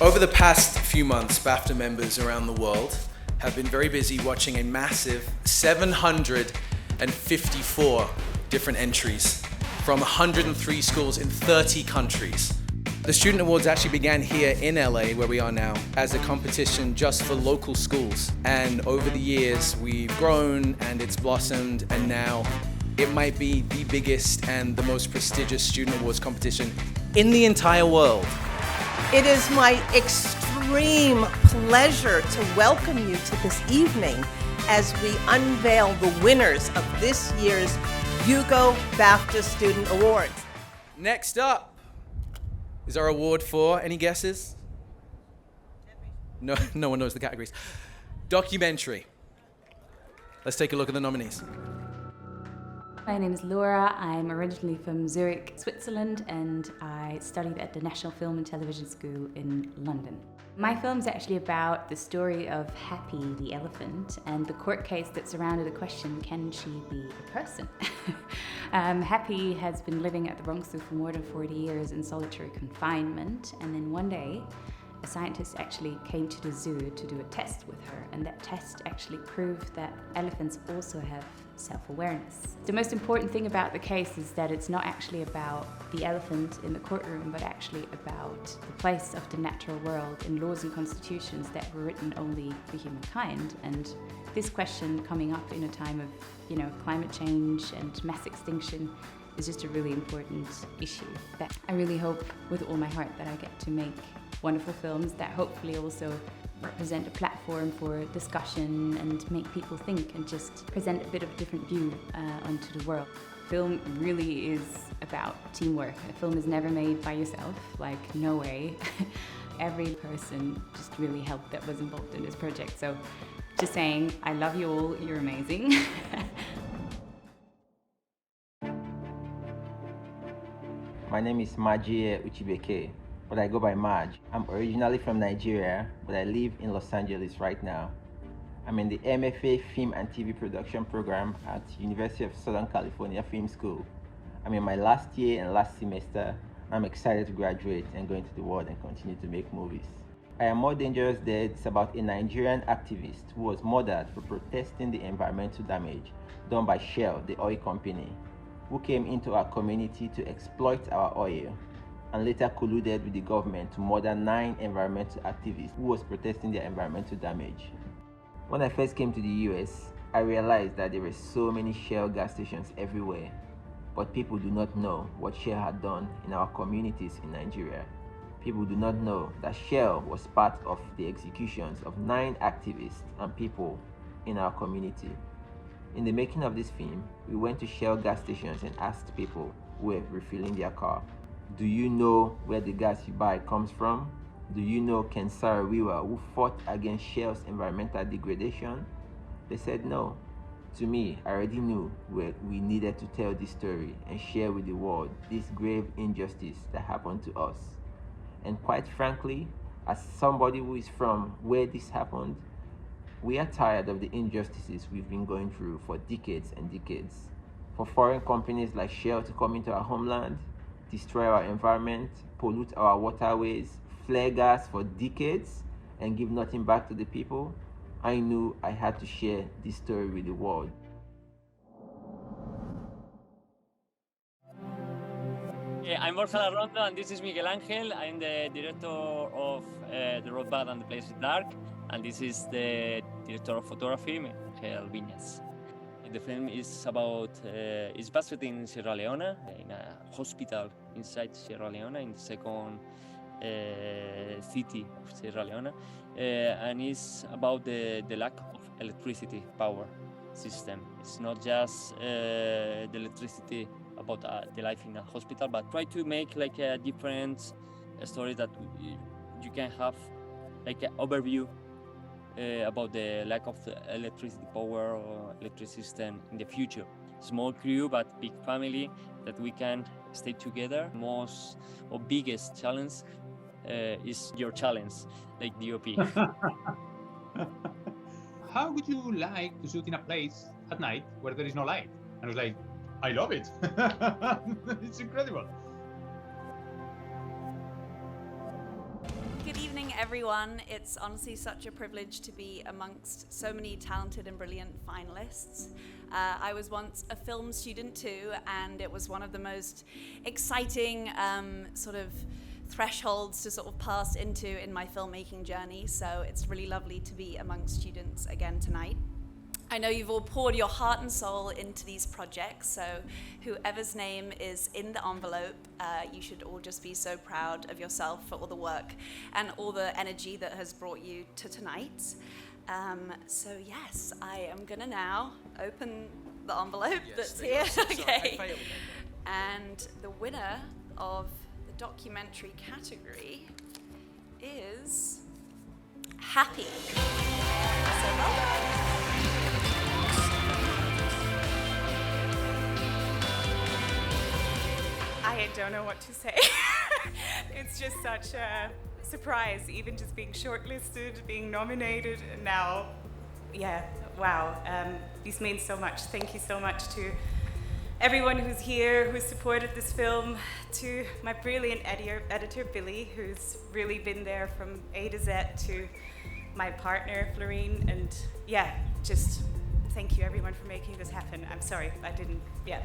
Over the past few months, BAFTA members around the world have been very busy watching a massive 754 different entries from 103 schools in 30 countries. The Student Awards actually began here in LA, where we are now, as a competition just for local schools. And over the years, we've grown and it's blossomed, and now it might be the biggest and the most prestigious Student Awards competition in the entire world. It is my extreme pleasure to welcome you to this evening as we unveil the winners of this year's Yugo BAFTA Student Awards. Next up is our award for, any guesses? No one knows the categories. Documentary. Let's take a look at the nominees. My name is Laura. I'm originally from Zurich, Switzerland, and I studied at the National Film and Television School in London. My film's actually about the story of Happy the elephant and the court case that surrounded the question, can she be a person? Happy has been living at the Bronx Zoo for more than 40 years in solitary confinement, and then one day a scientist actually came to the zoo to do a test with her, and that test actually proved that elephants also have self-awareness. The most important thing about the case is that it's not actually about the elephant in the courtroom, but actually about the place of the natural world in laws and constitutions that were written only for humankind. And this question coming up in a time of, climate change and mass extinction is just a really important issue. That I really hope with all my heart that I get to make wonderful films that hopefully also represent a platform for discussion and make people think and just present a bit of a different view onto the world. Film really is about teamwork. A film is never made by yourself, no way. Every person just really helped that was involved in this project. So just saying, I love you all, you're amazing. My name is Maji Uchibeke, but I go by Maj. I'm originally from Nigeria, but I live in Los Angeles right now. I'm in the MFA Film and TV Production program at University of Southern California Film School. I'm in my last year and last semester. I'm excited to graduate and go into the world and continue to make movies. I Am More Dangerous Dead is about a Nigerian activist who was murdered for protesting the environmental damage done by Shell, the oil company, who came into our community to exploit our oil and later colluded with the government to murder 9 environmental activists who was protesting their environmental damage. When I first came to the US, I realized that there were so many Shell gas stations everywhere, but people do not know what Shell had done in our communities in Nigeria. People do not know that Shell was part of the executions of 9 activists and people in our community. In the making of this film, we went to Shell gas stations and asked people who were refilling their car, do you know where the gas you buy comes from? Do you know Ken Saro-Wiwa, who fought against Shell's environmental degradation? They said no. To me, I already knew we needed to tell this story and share with the world this grave injustice that happened to us. And quite frankly, as somebody who is from where this happened, we are tired of the injustices we've been going through for decades and decades. For foreign companies like Shell to come into our homeland, destroy our environment, pollute our waterways, flare gas for decades, and give nothing back to the people, I knew I had to share this story with the world. I'm Borja Larrondo, and this is Miguel Angel. I'm the director of The Road Bad and the Place is Dark, and this is the director of photography, Miguel Viñas. The film is about, it's based in Sierra Leone, in a hospital inside Sierra Leone, in the second city of Sierra Leone, and it's about the lack of electricity power system. It's not just the electricity about the life in a hospital, but try to make a different story that you can have an overview about the lack of the electricity power or electricity system in the future. Small crew but big family that we can stay together. Most or biggest challenge is your challenge, like DOP. How would you like to shoot in a place at night where there is no light? And I was like, I love it. It's incredible. Good evening, everyone. It's honestly such a privilege to be amongst so many talented and brilliant finalists. I was once a film student too, and it was one of the most exciting sort of thresholds to sort of pass into in my filmmaking journey. So it's really lovely to be amongst students again tonight. I know you've all poured your heart and soul into these projects, so whoever's name is in the envelope, you should all just be so proud of yourself for all the work and all the energy that has brought you to tonight. So yes, I am gonna now open the envelope that's here. Okay. And the winner of the documentary category is Happy. So well done. I don't know what to say. It's just such a surprise, even just being shortlisted, being nominated, and now, yeah, wow. This means so much. Thank you so much to everyone who's here, who's supported this film, to my brilliant editor, Billy, who's really been there from A to Z, to my partner, Florine, and yeah, just thank you everyone for making this happen. I'm sorry, I didn't, yeah.